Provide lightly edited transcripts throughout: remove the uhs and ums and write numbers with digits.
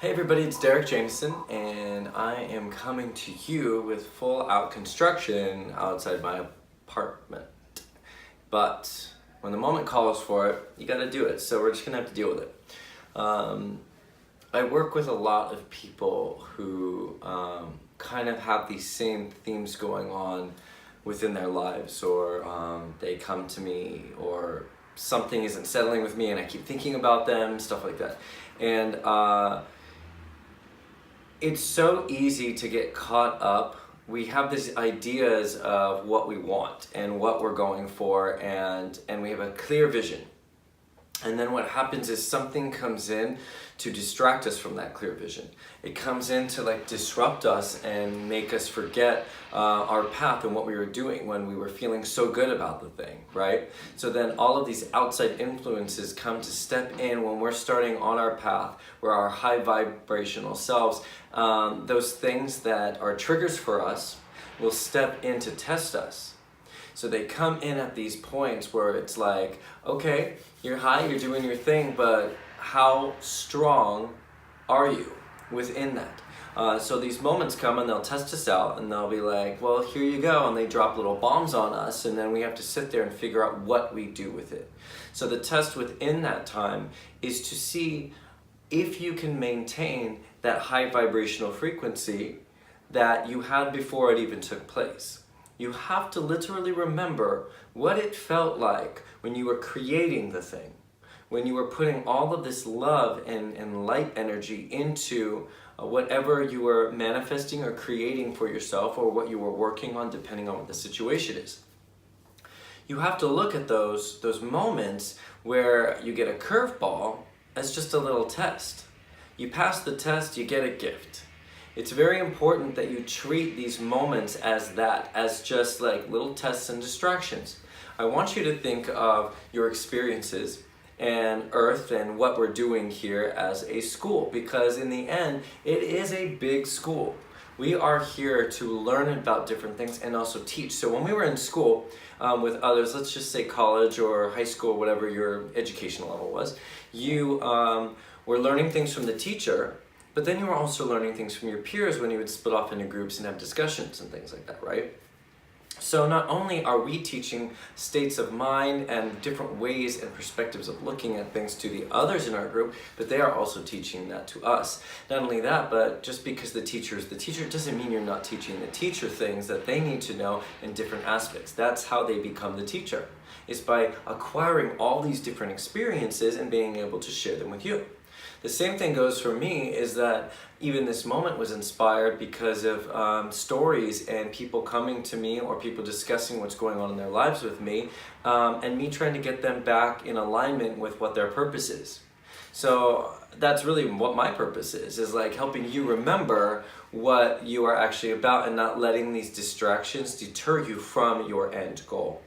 Hey everybody, it's Derek Jameson, and I am coming to you with full out construction outside my apartment. But when the moment calls for it, you gotta do it, so we're just gonna have to deal with it. I work with a lot of people who kind of have these same themes going on within their lives, or they come to me, or something isn't settling with me and I keep thinking about them, stuff like that. And it's so easy to get caught up. We have these ideas of what we want and what we're going for, and we have a clear vision. And then what happens is something comes in to distract us from that clear vision. It comes in to like disrupt us and make us forget our path and what we were doing when we were feeling so good about the thing, right? So then all of these outside influences come to step in when we're starting on our path, where our high vibrational selves, those things that are triggers for us, will step in to test us. So they come in at these points where it's like, okay, you're high, you're doing your thing, but how strong are you within that? So these moments come and they'll test us out, and they'll be like, well, here you go, and they drop little bombs on us, and then we have to sit there and figure out what we do with it. So the test within that time is to see if you can maintain that high vibrational frequency that you had before it even took place. You have to literally remember what it felt like when you were creating the thing, when you were putting all of this love and light energy into whatever you were manifesting or creating for yourself, or what you were working on, depending on what the situation is. You have to look at those moments where you get a curveball as just a little test. You pass the test, you get a gift. It's very important that you treat these moments as that, as just like little tests and distractions. I want you to think of your experiences and Earth and what we're doing here as a school, because in the end, it is a big school. We are here to learn about different things and also teach. So when we were in school with others, let's just say college or high school, whatever your education level was, you were learning things from the teacher, but then you were also learning things from your peers when you would split off into groups and have discussions and things like that, right? So not only are we teaching states of mind and different ways and perspectives of looking at things to the others in our group, but they are also teaching that to us. Not only that, but just because the teacher is the teacher doesn't mean you're not teaching the teacher things that they need to know in different aspects. That's how they become the teacher, is by acquiring all these different experiences and being able to share them with you. The same thing goes for me, is that even this moment was inspired because of stories and people coming to me, or people discussing what's going on in their lives with me, and me trying to get them back in alignment with what their purpose is. So that's really what my purpose is like helping you remember what you are actually about and not letting these distractions deter you from your end goal.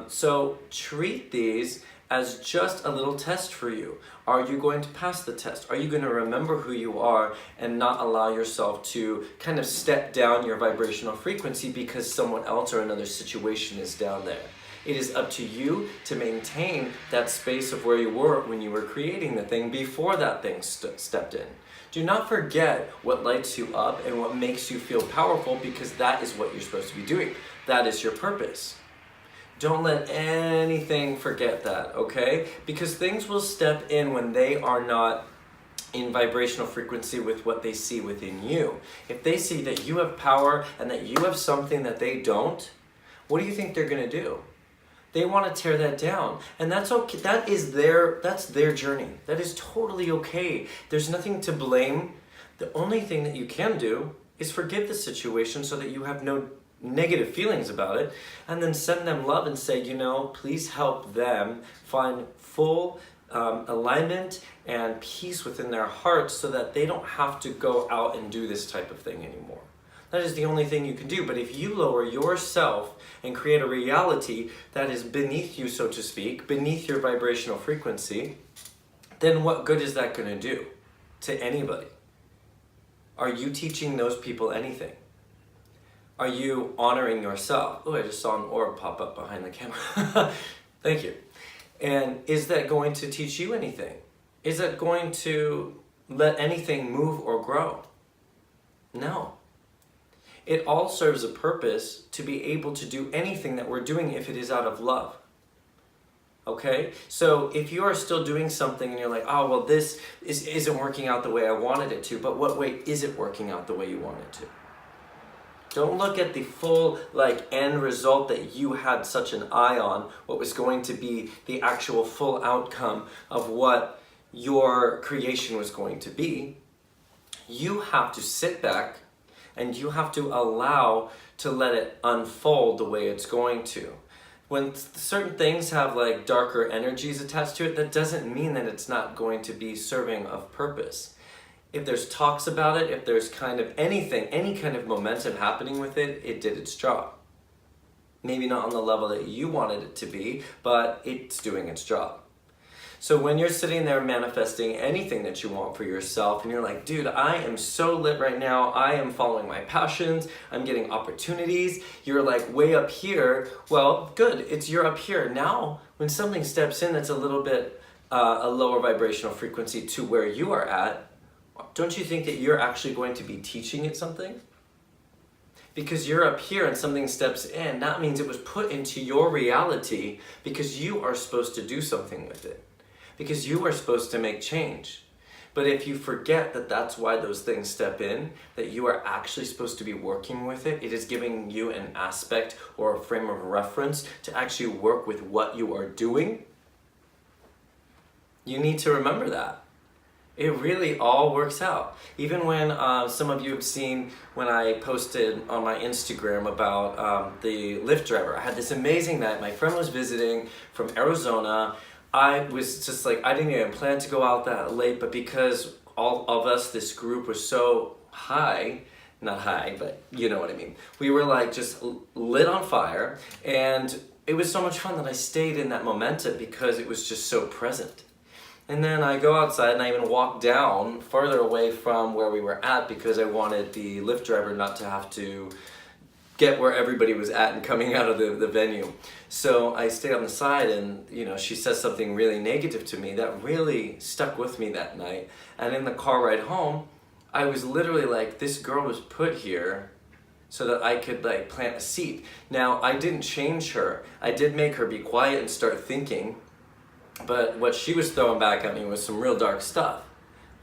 So treat these as just a little test for you. Are you going to pass the test? Are you going to remember who you are and not allow yourself to kind of step down your vibrational frequency because someone else or another situation is down there? It is up to you to maintain that space of where you were when you were creating the thing before that thing stepped in. Do not forget what lights you up and what makes you feel powerful, because that is what you're supposed to be doing. That is your purpose. Don't let anything forget that, okay? Because things will step in when they are not in vibrational frequency with what they see within you. If they see that you have power and that you have something that they don't, what do you think they're gonna do? They want to tear that down, and that's okay. That's their journey. That is totally okay. There's nothing to blame. The only thing that you can do is forgive the situation so that you have no negative feelings about it, and then send them love and say, please help them find full alignment and peace within their hearts, so that they don't have to go out and do this type of thing anymore. That is the only thing you can do. But if you lower yourself and create a reality that is beneath you, so to speak, beneath your vibrational frequency, then what good is that going to do to anybody? Are you teaching those people anything? Are you honoring yourself? Oh, I just saw an orb pop up behind the camera. Thank you. And is that going to teach you anything? Is that going to let anything move or grow. No. It all serves a purpose to be able to do anything that we're doing if it is out of love. Okay? So if you are still doing something and you're like, oh, well, this isn't working out the way I wanted it to, but what way is it working out the way you want it to? Don't look at the full end result that you had such an eye on, what was going to be the actual full outcome of what your creation was going to be. You have to sit back and you have to allow to let it unfold the way it's going to. When certain things have darker energies attached to it, that doesn't mean that it's not going to be serving of purpose. If there's talks about it, if there's kind of anything, any kind of momentum happening with it, it did its job. Maybe not on the level that you wanted it to be, but it's doing its job. So when you're sitting there manifesting anything that you want for yourself and you're like, dude, I am so lit right now. I am following my passions. I'm getting opportunities. You're way up here. Well, good. You're up here. Now, when something steps in that's a little bit a lower vibrational frequency to where you are at, don't you think that you're actually going to be teaching it something? Because you're up here and something steps in, that means it was put into your reality because you are supposed to do something with it. Because you are supposed to make change. But if you forget that that's why those things step in, that you are actually supposed to be working with it, it is giving you an aspect or a frame of reference to actually work with what you are doing. You need to remember that. It really all works out. Even when some of you have seen when I posted on my Instagram about the Lyft driver. I had this amazing night. My friend was visiting from Arizona. I was just I didn't even plan to go out that late, but because all of us, this group was so high, not high, but you know what I mean. We were just lit on fire, and it was so much fun that I stayed in that momentum because it was just so present. And then I go outside and I even walk down farther away from where we were at because I wanted the Lyft driver not to have to get where everybody was at and coming out of the venue. So I stayed on the side and, she says something really negative to me that really stuck with me that night. And in the car ride home, I was literally this girl was put here so that I could plant a seed. Now, I didn't change her. I did make her be quiet and start thinking, but what she was throwing back at me was some real dark stuff.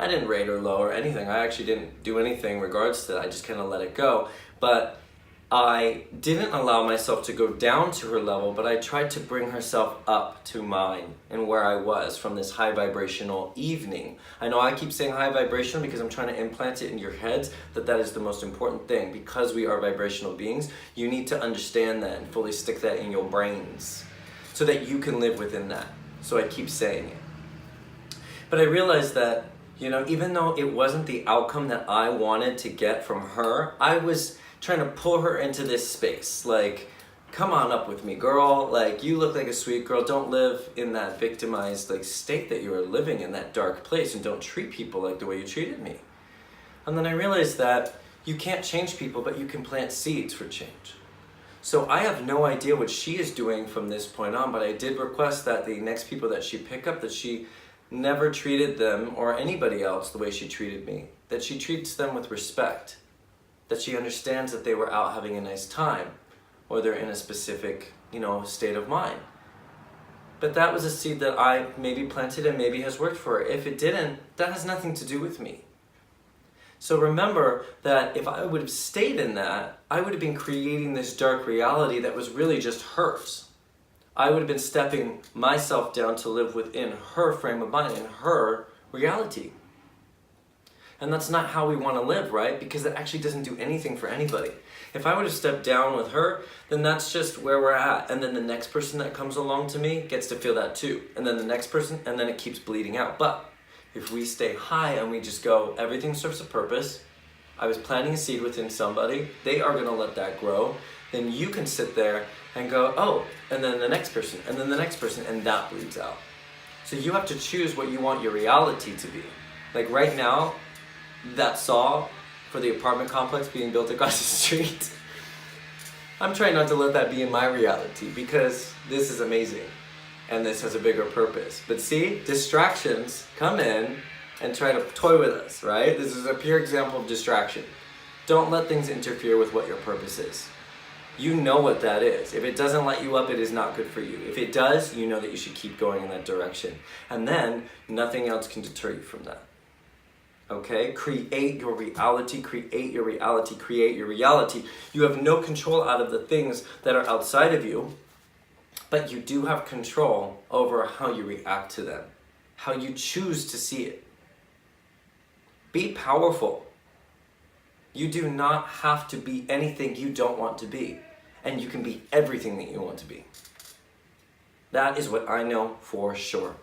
I didn't rate her low or anything. I actually didn't do anything in regards to that. I just kind of let it go. But I didn't allow myself to go down to her level, but I tried to bring herself up to mine and where I was from this high vibrational evening. I know I keep saying high vibrational because I'm trying to implant it in your heads that is the most important thing. Because we are vibrational beings, you need to understand that and fully stick that in your brains so that you can live within that. So I keep saying it. But I realized that, even though it wasn't the outcome that I wanted to get from her, I was trying to pull her into this space. Come on up with me, girl. You look like a sweet girl. Don't live in that victimized state that you are living in, that dark place, and don't treat people like the way you treated me. And then I realized that you can't change people, but you can plant seeds for change. So I have no idea what she is doing from this point on, but I did request that the next people that she pick up, that she never treated them or anybody else the way she treated me, that she treats them with respect, that she understands that they were out having a nice time or they're in a specific, state of mind. But that was a seed that I maybe planted and maybe has worked for her. If it didn't, that has nothing to do with me. So remember that if I would have stayed in that, I would have been creating this dark reality that was really just hers. I would have been stepping myself down to live within her frame of mind and her reality. And that's not how we want to live, right? Because that actually doesn't do anything for anybody. If I would have stepped down with her, then that's just where we're at. And then the next person that comes along to me gets to feel that too. And then the next person, and then it keeps bleeding out. But if we stay high and we just go, everything serves a purpose. I was planting a seed within somebody. They are going to let that grow. Then you can sit there and go, oh, and then the next person, and then the next person, and that bleeds out. So you have to choose what you want your reality to be. Right now, that saw for the apartment complex being built across the street, I'm trying not to let that be in my reality because this is amazing and this has a bigger purpose. But see, distractions come in and try to toy with us, right? This is a pure example of distraction. Don't let things interfere with what your purpose is. You know what that is. If it doesn't light you up, it is not good for you. If it does, you know that you should keep going in that direction. And then nothing else can deter you from that. Okay? Create your reality, create your reality, create your reality. You have no control out of the things that are outside of you, but you do have control over how you react to them, how you choose to see it. Be powerful. You do not have to be anything you don't want to be, and you can be everything that you want to be. That is what I know for sure.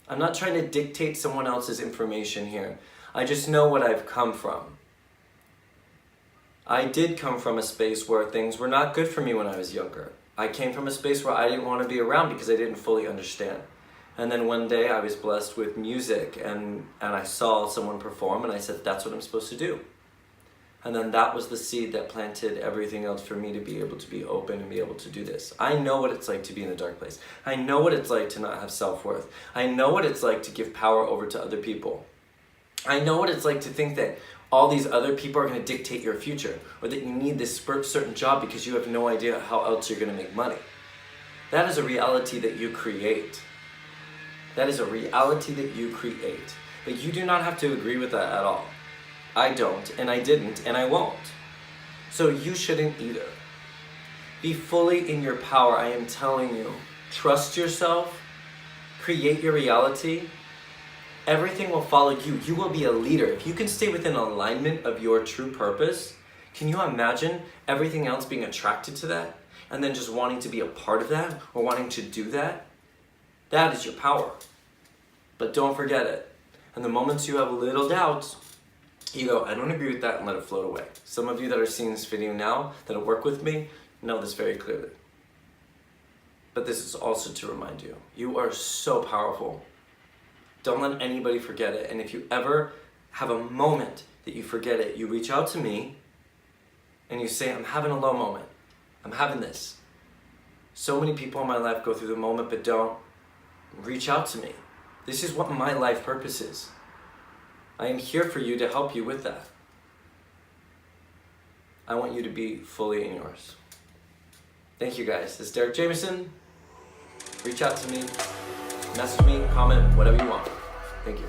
I'm not trying to dictate someone else's information here. I just know what I've come from. I did come from a space where things were not good for me when I was younger. I came from a space where I didn't want to be around because I didn't fully understand. And then one day I was blessed with music and I saw someone perform and I said, that's what I'm supposed to do. And then that was the seed that planted everything else for me to be able to be open and be able to do this. I know what it's like to be in a dark place. I know what it's like to not have self-worth. I know what it's like to give power over to other people. I know what it's like to think that all these other people are going to dictate your future, or that you need this certain job because you have no idea how else you're going to make money. That is a reality that you create. That is a reality that you create. But you do not have to agree with that at all. I don't, and I didn't, and I won't. So you shouldn't either. Be fully in your power, I am telling you. Trust yourself. Create your reality. Everything will follow you. You will be a leader. If you can stay within alignment of your true purpose, can you imagine everything else being attracted to that? And then just wanting to be a part of that, or wanting to do that? That is your power. But don't forget it. And the moments you have little doubts, you go, I don't agree with that, and let it float away. Some of you that are seeing this video now, that work with me, know this very clearly. But this is also to remind you, you are so powerful. Don't let anybody forget it. And if you ever have a moment that you forget it, you reach out to me and you say, I'm having a low moment. I'm having this. So many people in my life go through the moment but don't. Reach out to me. This is what my life purpose is. I am here for you to help you with that. I want you to be fully in yours. Thank you guys. This is Derek Jameson. Reach out to me, message me, comment, whatever you want. Thank you.